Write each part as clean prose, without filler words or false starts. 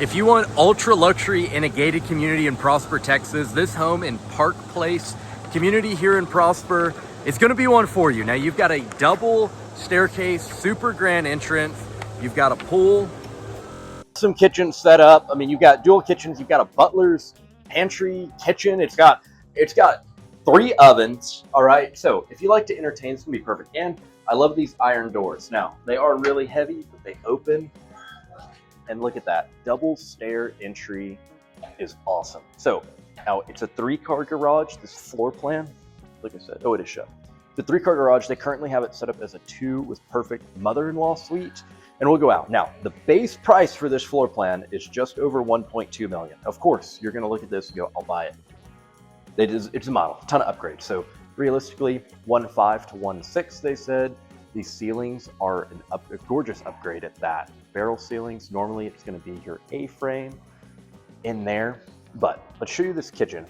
If you want ultra luxury in a gated community in Prosper, Texas, this home in Park Place community here in Prosper is going to be one for you. Now you've got a double staircase, super grand entrance. You've got a pool, some kitchens set up. I mean, you've got dual kitchens. You've got a butler's pantry kitchen. It's got 3 ovens. All right. So if you like to entertain, it's gonna be perfect. And I love these iron doors. Now they are really heavy, but they open. And look at that, double stair entry is awesome. So now it's a 3-car garage, this floor plan, like I said, oh, it is shut. The 3-car garage, they currently have it set up as a 2 with perfect mother-in-law suite, and we'll go out. Now, the base price for this floor plan is just over $1.2 million. Of course, you're gonna look at this and go, I'll buy it. It's a model, a ton of upgrades. So realistically, 1.5 to 1.6, they said. These ceilings are a gorgeous upgrade at that. Barrel ceilings, normally it's gonna be your A-frame in there, but let's show you this kitchen.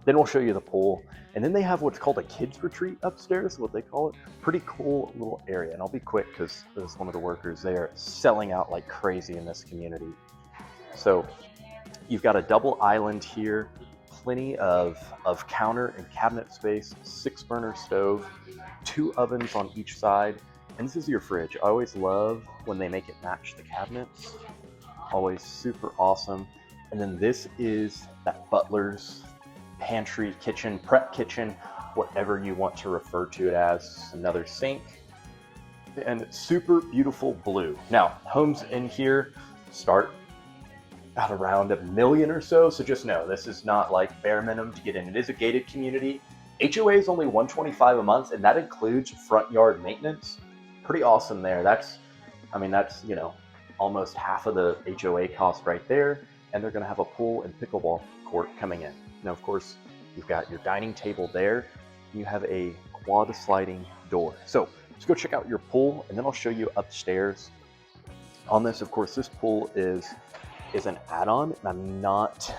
Then we'll show you the pool. And then they have what's called a kids retreat upstairs, what they call it. Pretty cool little area. And I'll be quick because this is one of the workers. They are selling out like crazy in this community. So you've got a double island here, plenty of counter and cabinet space, 6-burner stove, 2 ovens on each side. And this is your fridge. I always love when they make it match the cabinets. Always super awesome. And then this is that butler's pantry, kitchen, prep kitchen, whatever you want to refer to it as. Another sink. And super beautiful blue. Now, homes in here start at around $1 million or so. So just know, this is not like bare minimum to get in. It is a gated community. HOA is only $125 a month, and that includes front yard maintenance. Pretty awesome there. That's, you know, almost half of the HOA cost right there. And they're going to have a pool and pickleball court coming in. Now, of course, you've got your dining table there. You have a quad sliding door. So let's go check out your pool, and then I'll show you upstairs. On this, of course, this pool is an add-on, and I'm not,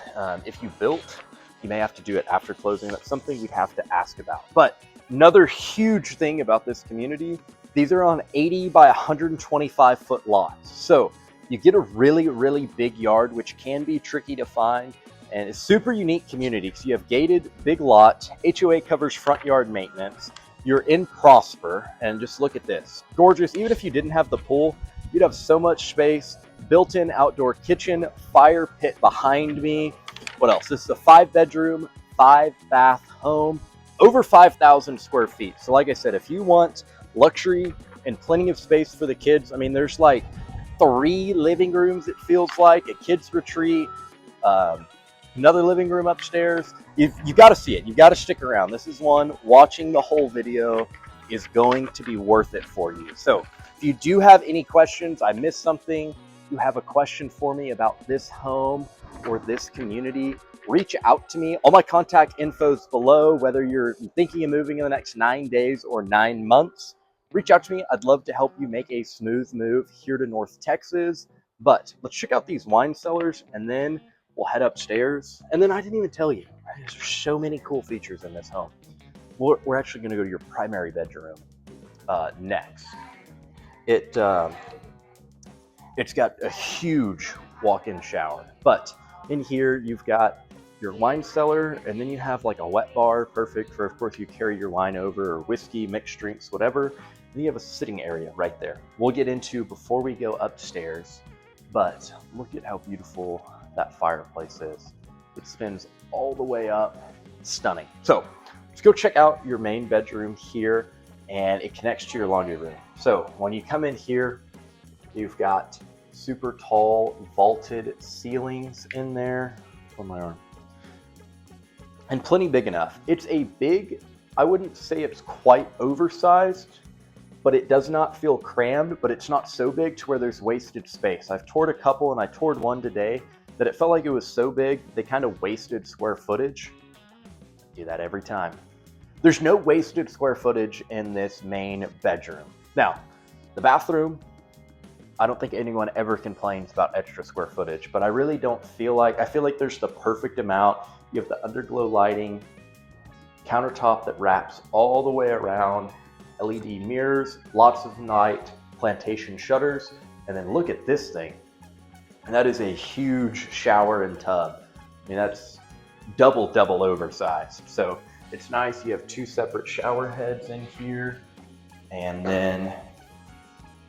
if you built, you may have to do it after closing. That's something you'd have to ask about. But another huge thing about this community, these are on 80 by 125 foot lots. So you get a really, really big yard, which can be tricky to find. And it's super unique community because you have gated, big lot, HOA covers front yard maintenance. You're in Prosper, and just look at this. Gorgeous. Even if you didn't have the pool, you'd have so much space. Built-in outdoor kitchen, fire pit behind me. What else? This is a 5-bedroom, 5-bath home, over 5,000 square feet. So like I said, if you want luxury and plenty of space for the kids, I mean, there's like 3 living rooms, it feels like, a kids retreat, another living room upstairs. You've got to see it. You've got to stick around. This is one, watching the whole video is going to be worth it for you. So if you do have any questions, I missed something, you have a question for me about this home or this community, reach out to me. All my contact info is below, whether you're thinking of moving in the next 9 days or 9 months. Reach out to me. I'd love to help you make a smooth move here to North Texas. But let's check out these wine cellars, and then we'll head upstairs. And then I didn't even tell you, there's so many cool features in this home. We're actually going to go to your primary bedroom next. It's got a huge walk-in shower, but in here you've got your wine cellar, and then you have like a wet bar, perfect for, of course, you carry your wine over, or whiskey, mixed drinks, whatever. Then you have a sitting area right there. We'll get into before we go upstairs, but look at how beautiful that fireplace is. It spins all the way up, stunning. So let's go check out your main bedroom here, and it connects to your laundry room. So when you come in here, you've got super tall vaulted ceilings in there. On my arm. And plenty big enough. It's a big, I wouldn't say it's quite oversized, but it does not feel crammed, but it's not so big to where there's wasted space. I've toured a couple, and I toured one today that it felt like it was so big, they kind of wasted square footage. I do that every time. There's no wasted square footage in this main bedroom. Now, the bathroom, I don't think anyone ever complains about extra square footage, but I really don't feel like, I feel like there's the perfect amount. You have the underglow lighting, countertop that wraps all the way around, LED mirrors, lots of light, plantation shutters, and then look at this thing. And that is a huge shower and tub. I mean, that's double oversized. So it's nice. You have two separate shower heads in here. And then,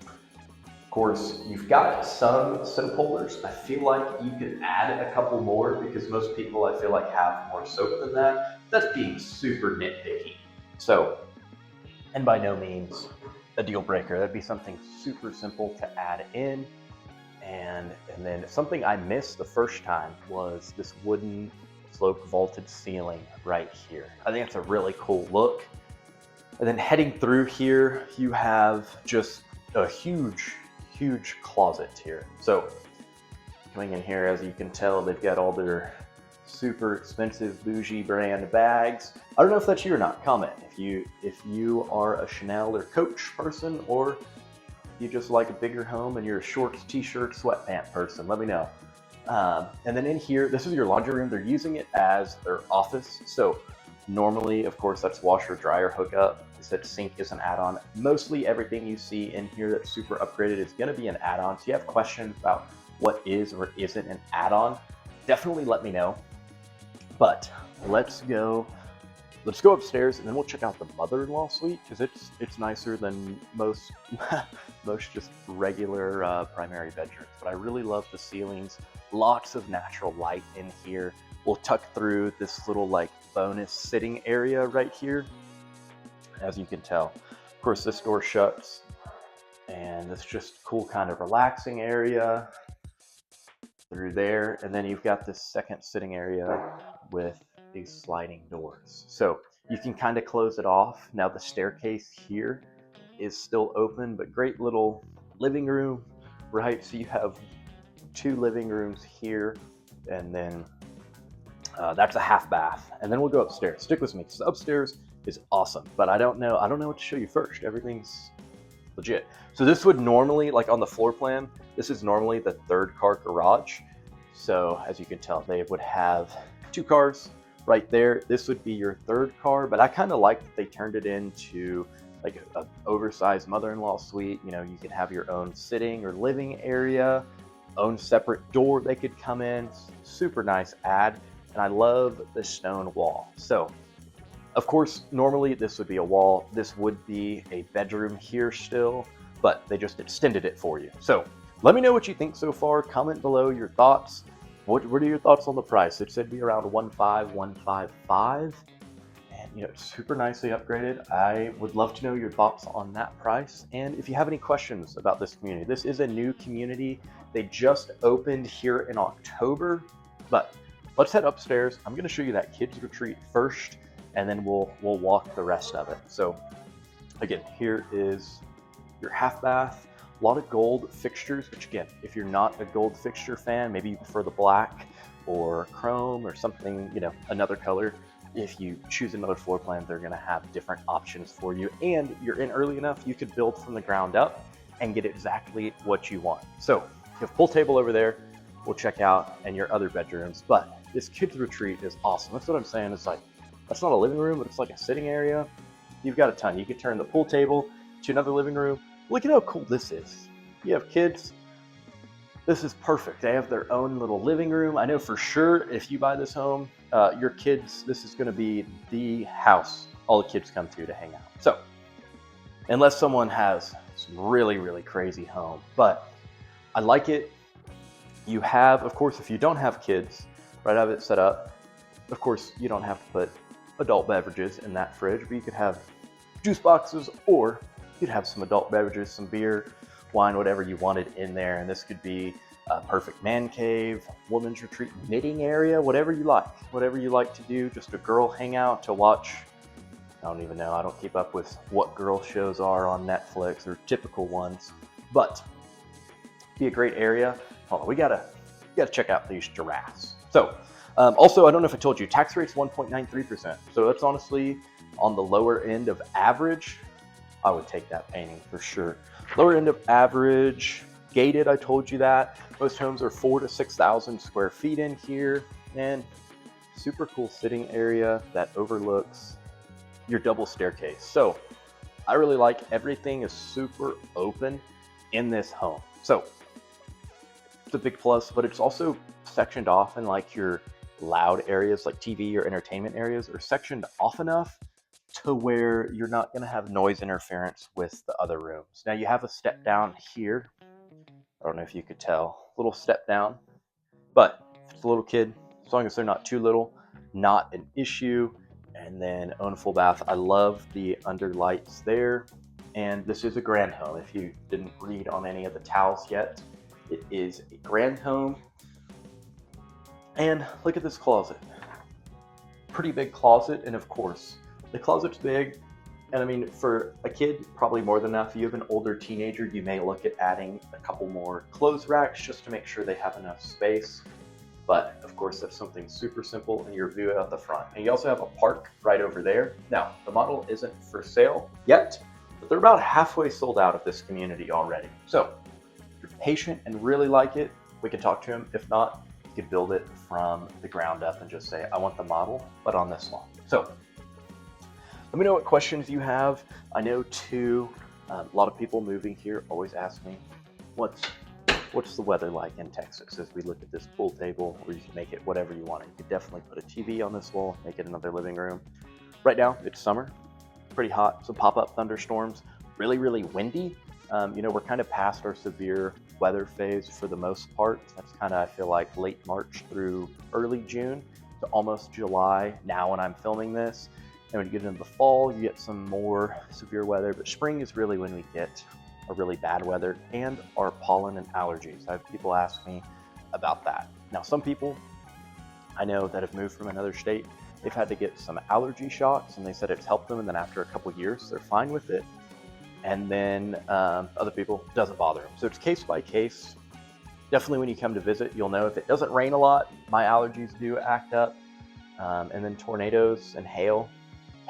of course, you've got some soap holders. I feel like you could add a couple more because most people, I feel like, have more soap than that. That's being super nitpicky. So, and by no means a deal breaker. That'd be something super simple to add in. And then something I missed the first time was this wooden slope vaulted ceiling right here. I think it's a really cool look. And then heading through here, you have just a huge closet here. So coming in here, as you can tell, they've got all their super expensive bougie brand bags. I don't know if that's you or not. Comment if you are a Chanel or Coach person, or you just like a bigger home and you're a shorts, t-shirt, sweatpant person. Let me know. And then in here, this is your laundry room. They're using it as their office. So normally, of course, that's washer dryer hookup. This sink is an add-on. Mostly everything you see in here that's super upgraded is going to be an add-on. So you have questions about what is or isn't an add-on, definitely let me know. But let's go upstairs and then we'll check out the mother-in-law suite, because it's nicer than most most just regular primary bedrooms. But I really love the ceilings. Lots of natural light in here. We'll tuck through this little like bonus sitting area right here. As you can tell, of course, this door shuts, and it's just cool kind of relaxing area through there. And then you've got this second sitting area with these sliding doors. So you can kind of close it off. Now the staircase here is still open, but great little living room, right? So you have two living rooms here, and then that's a half bath. And then we'll go upstairs. Stick with me, because upstairs is awesome, but I don't know what to show you first. Everything's legit. So this would normally, like on the floor plan, this is normally the third car garage. So as you can tell, they would have two cars right there. This would be your third car, but I kind of like that they turned it into like an oversized mother-in-law suite. You know, you could have your own sitting or living area, own separate door they could come in. Super nice add. And I love the stone wall. So of course, normally this would be a wall. This would be a bedroom here still, but they just extended it for you. So let me know what you think so far. Comment below your thoughts. What are your thoughts on the price? It said be around $1,555, and you know, it's super nicely upgraded. I would love to know your thoughts on that price. And if you have any questions about this community, this is a new community. They just opened here in October, but let's head upstairs. I'm going to show you that kids retreat first, and then we'll walk the rest of it. So again, here is your half bath. A lot of gold fixtures, which again, if you're not a gold fixture fan, maybe you prefer the black or chrome or something, you know, another color. If you choose another floor plan, they're gonna have different options for you. And you're in early enough, you could build from the ground up and get exactly what you want. So you have a pool table over there. We'll check out and your other bedrooms, but this kids retreat is awesome. That's what I'm saying. It's like, that's not a living room, but it's like a sitting area. You've got a ton. You could turn the pool table to another living room. Look at how cool this is. You have kids. This is perfect. They have their own little living room. I know for sure if you buy this home, your kids, this is going to be the house all the kids come to hang out. So unless someone has some really crazy home, but I like it. You have, of course, if you don't have kids, right, have it set up. Of course, you don't have to put adult beverages in that fridge, but you could have juice boxes, or you'd have some adult beverages, some beer, wine, whatever you wanted in there. And this could be a perfect man cave, woman's retreat, knitting area, whatever you like to do. Just a girl hangout to watch. I don't even know. I don't keep up with what girl shows are on Netflix or typical ones, but be a great area. Hold on, we gotta check out these giraffes. So also, I don't know if I told you, tax rate's 1.93%. So that's honestly on the lower end of average. I would take that painting for sure. Lower end of average, gated, I told you that. Most homes are 4,000 to 6,000 square feet in here, and super cool sitting area that overlooks your double staircase. So I really like everything is super open in this home. So It's a big plus, but it's also sectioned off in like your loud areas, like TV or entertainment areas, are sectioned off enough to where you're not going to have noise interference with the other rooms. Now you have a step down here. I don't know if you could tell, little step down, but if it's a little kid, as long as they're not too little, not an issue. And then own a full bath. I love the under lights there. And this is a grand home. If you didn't read on any of the towels yet, it is a grand home. And look at this closet. Pretty big closet, and of course, the closet's big. And I mean, for a kid, probably more than enough. If you have an older teenager, you may look at adding a couple more clothes racks just to make sure they have enough space. But of course, that's something super simple in your view out the front. And you also have a park right over there. Now, the model isn't for sale yet, but they're about halfway sold out of this community already. So if you're patient and really like it, we can talk to them. If not, you can build it from the ground up and just say, I want the model, but on this lot. So let me know what questions you have. I know too, a lot of people moving here always ask me, what's the weather like in Texas? As we look at this pool table, or you can make it whatever you want. You could definitely put a TV on this wall, make it another living room. Right now, it's summer, pretty hot, some pop-up thunderstorms, really, really windy. We're kind of past our severe weather phase for the most part. That's kind of, I feel like, late March through early June to almost July now when I'm filming this. And when you get into the fall, you get some more severe weather, but spring is really when we get a really bad weather and our pollen and allergies. I have people ask me about that. Now, some people I know that have moved from another state, they've had to get some allergy shots and they said it's helped them. And then after a couple years, they're fine with it. And then other people, it doesn't bother them. So it's case by case. Definitely when you come to visit, you'll know if it doesn't rain a lot, my allergies do act up. And then tornadoes and hail.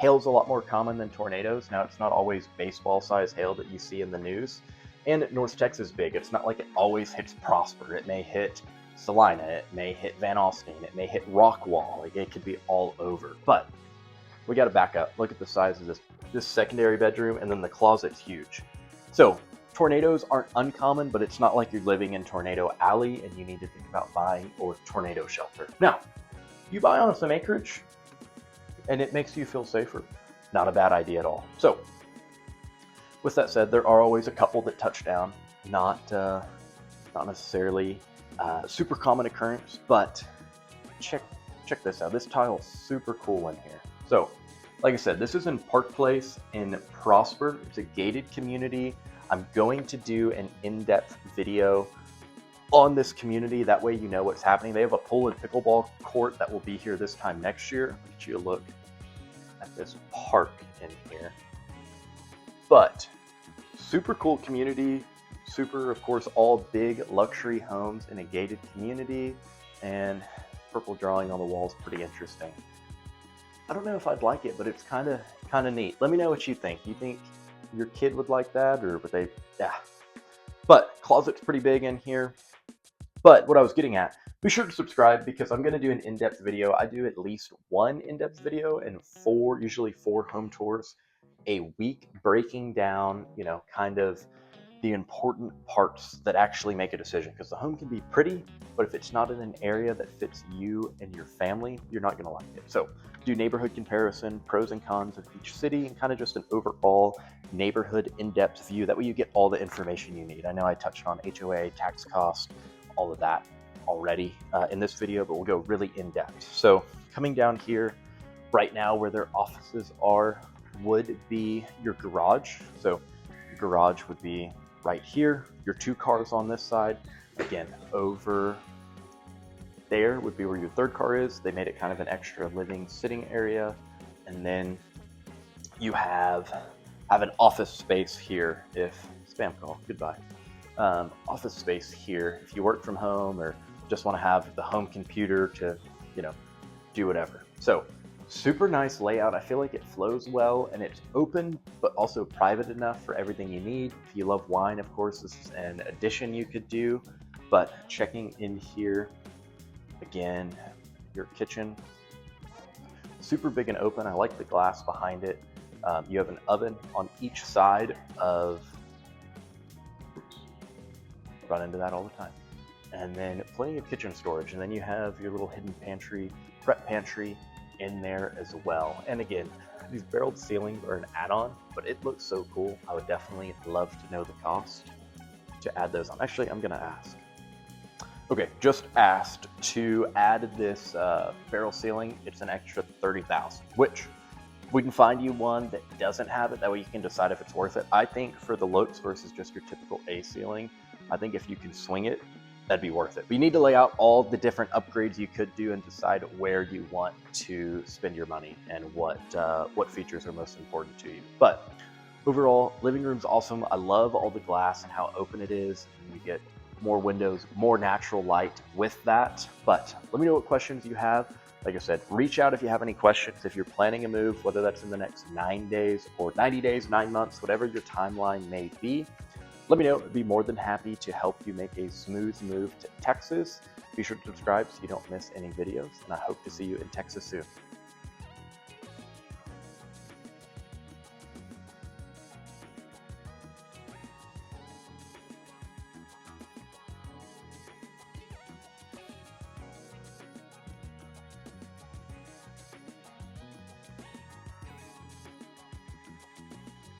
Hail's a lot more common than tornadoes. Now, it's not always baseball-sized hail that you see in the news. And North Texas is big. It's not like it always hits Prosper. It may hit Salina. It may hit Van Alstyne. It may hit Rockwall. Like, it could be all over. But we got to back up. Look at the size of this secondary bedroom, and then the closet's huge. So tornadoes aren't uncommon, but it's not like you're living in Tornado Alley and you need to think about buying or tornado shelter. Now, you buy on some acreage, and it makes you feel safer. Not a bad idea at all. So, with that said, there are always a couple that touch down. Not necessarily super common occurrence, but check this out. This tile's super cool in here. So, like I said, this is in Park Place in Prosper. It's a gated community. I'm going to do an in-depth video on this community. That way you know what's happening. They have a pool and pickleball court that will be here this time next year. I'll get you a look at this park in here. But super cool community. Super, of course, all big luxury homes in a gated community. And purple drawing on the wall is pretty interesting. I don't know if I'd like it, but it's kind of neat. Let me know what you think. You think your kid would like that, or would they? Yeah. But closet's pretty big in here. But what I was getting at, be sure to subscribe because I'm going to do an in-depth video. I do at least one in-depth video and usually four home tours a week, breaking down, kind of the important parts that actually make a decision. Because the home can be pretty, but if it's not in an area that fits you and your family, you're not going to like it. So do neighborhood comparison, pros and cons of each city, and kind of just an overall neighborhood in-depth view. That way you get all the information you need. I know I touched on HOA, tax cost, all of that already in this video, but we'll go really in-depth. So coming down here right now where their offices are would be your garage. So your garage would be right here. Your 2 cars on this side. Again, over there would be where your 3rd car is. They made it kind of an extra living sitting area. And then you have an office space here if spam call, goodbye. Office space here if you work from home or just want to have the home computer to, do whatever. So super nice layout. I feel like it flows well and it's open, but also private enough for everything you need. If you love wine, of course, this is an addition you could do, but checking in here again, your kitchen, super big and open. I like the glass behind it. You have an oven on each side of, run into that all the time. and then plenty of kitchen storage. And then you have your little hidden pantry, prep pantry in there as well. And again, these barreled ceilings are an add-on, but it looks so cool. I would definitely love to know the cost to add those on. Actually, I'm gonna ask. Okay, just asked to add this barrel ceiling. It's an extra $30,000, which we can find you one that doesn't have it. That way you can decide if it's worth it. I think for the looks versus just your typical A ceiling, I think if you can swing it, that'd be worth it. But you need to lay out all the different upgrades you could do and decide where you want to spend your money and what features are most important to you. But overall, living room's awesome. I love all the glass and how open it is. And you get more windows, more natural light with that. But let me know what questions you have. Like I said, reach out if you have any questions. If you're planning a move, whether that's in the next 9 days or 90 days, 9 months, whatever your timeline may be, let me know. I'd be more than happy to help you make a smooth move to Texas. Be sure to subscribe so you don't miss any videos, and I hope to see you in Texas soon.